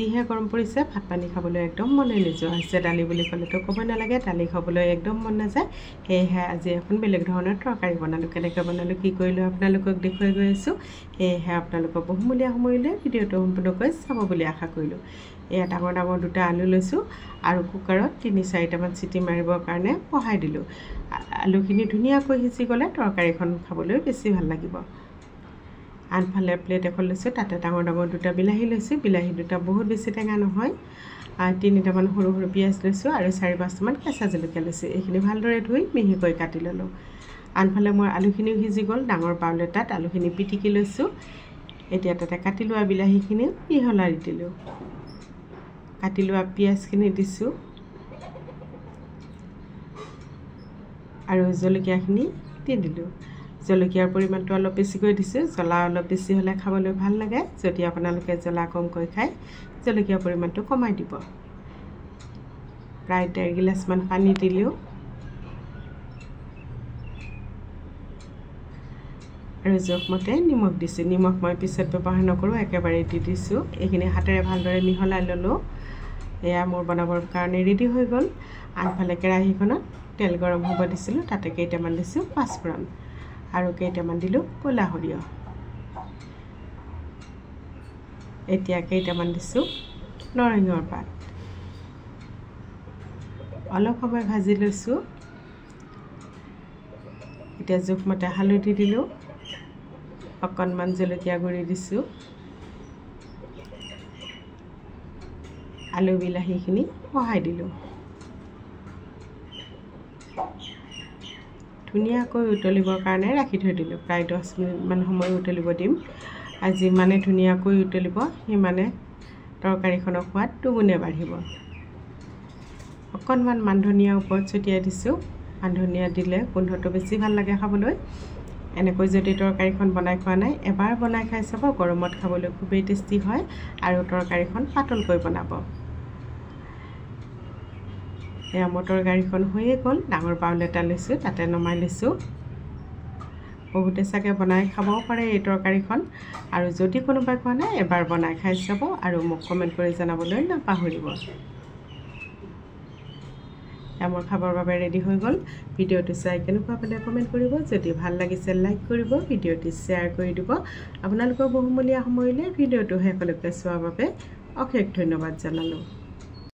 যিহে গৰম পৰিছে ভাত পানী খাবলৈ একদম মনে নোযোৱা হৈছে দালি বুলি ক'লেতো ক'ব নালাগে দালি খাবলৈ একদম মন নাযায় সেয়েহে আজি এখন বেলেগ ধৰণৰ তৰকাৰী বনালোঁ কেনেকৈ বনালোঁ কি কৰিলোঁ আপোনালোকক দেখুৱাই গৈ আছোঁ সেয়েহে আপোনালোকক বহুমূলীয়া সময়লৈ ভিডিঅ'টো সম্পূৰ্ণকৈ চাব বুলি আশা কৰিলোঁ এয়া ডাঙৰ ডাঙৰ দুটা আলু লৈছোঁ আৰু কুকাৰত 3-4টামান চিটি মাৰিবৰ কাৰণে বহাই দিলোঁ আলুখিনি ধুনীয়াকৈ সিজি গ'লে তৰকাৰীখন খাবলৈ বেছি ভাল লাগিব আনফালে প্লেট এখন লৈছোঁ তাতে ডাঙৰ ডাঙৰ দুটা বিলাহী লৈছোঁ বিলাহী দুটা বহুত বেছি টেঙা নহয় 3টামান সৰু সৰু পিঁয়াজ লৈছোঁ আৰু 4-5টামান কেঁচা জলকীয়া লৈছোঁ এইখিনি ভালদৰে ধুই মিহিকৈ কাটি ল'লোঁ আনফালে মোৰ আলুখিনিও সিজি গ'ল ডাঙৰ বাউল এটাত আলুখিনি পিটিকি লৈছোঁ এতিয়া তাতে কাটি লোৱা বিলাহীখিনিও মিহলাই দিলোঁ কাটি লোৱা পিঁয়াজখিনি দিছোঁ আৰু জলকীয়াখিনি দি দিলোঁ জলকীয়াৰ পৰিমাণটো অলপ বেছিকৈ দিছোঁ জ্বলা অলপ বেছি হ'লে খাবলৈ ভাল লাগে যদি আপোনালোকে জ্বলা কমকৈ খায় জলকীয়াৰ পৰিমাণটো কমাই দিব প্ৰায় 1.5 গিলাচমান পানী দিলোঁ আৰু জোখমতে নিমখ দিছোঁ নিমখ মই পিছত ব্যৱহাৰ নকৰোঁ একেবাৰে দি দিছোঁ এইখিনি হাতেৰে ভালদৰে মিহলাই ল'লোঁ এয়া মোৰ বনাবৰ কাৰণে ৰেডি হৈ গ'ল আনফালে কেৰাহীখনত তেল গৰম হ'ব দিছিলোঁ তাতে কেইটামান দিছোঁ পাঁচফোৰণ আৰু কেইটামান দিলোঁ ক'লা সৰিয়হ এতিয়া কেইটামান দিছোঁ নৰসিংহৰ পাত অলপ সময় ভাজি লৈছোঁ এতিয়া জোখমতে হালধি দিলোঁ অকণমান জলকীয়া গুড়ি দিছোঁ আলু বিলাহীখিনি বহাই দিলোঁ ধুনীয়াকৈ উতলিবৰ কাৰণে ৰাখি থৈ দিলোঁ প্ৰায় 10 মিনিটমান সময় উতলিব দিম আৰু যিমানে ধুনীয়াকৈ উতলিব সিমানে তৰকাৰীখনৰ সোৱাদ দুগুণে বাঢ়িব অকণমান মান ধনিয়া ওপৰত ছটিয়াই দিছোঁ মান ধনিয়া দিলে গোন্ধটো বেছি ভাল লাগে খাবলৈ এনেকৈ যদি তৰকাৰীখন বনাই খোৱা নাই এবাৰ বনাই খাই চাব গৰমত খাবলৈ খুবেই টেষ্টি হয় আৰু তৰকাৰীখন পাতলকৈ বনাব এয়া মোৰ তৰকাৰীখন হৈয়ে গ'ল ডাঙৰ বাউল এটা লৈছোঁ তাতে নমাই লৈছোঁ বহুতে চাগে বনাই খাবও পাৰে এই তৰকাৰীখন আৰু যদি কোনোবাই খোৱা নাই এবাৰ বনাই খাই চাব আৰু মোক কমেণ্ট কৰি জনাবলৈ নাপাহৰিব মোৰ খাবৰ বাবে ৰেডি হৈ গ'ল ভিডিঅ'টো চাই কেনেকুৱা পালে কমেণ্ট কৰিব যদি ভাল লাগিছে লাইক কৰিব ভিডিঅ'টো শ্বেয়াৰ কৰি দিব আপোনালোকৰ বহুমূলীয়া সময়লৈ ভিডিঅ'টো শেষলৈকে চোৱাৰ বাবে অশেষ ধন্যবাদ জনালোঁ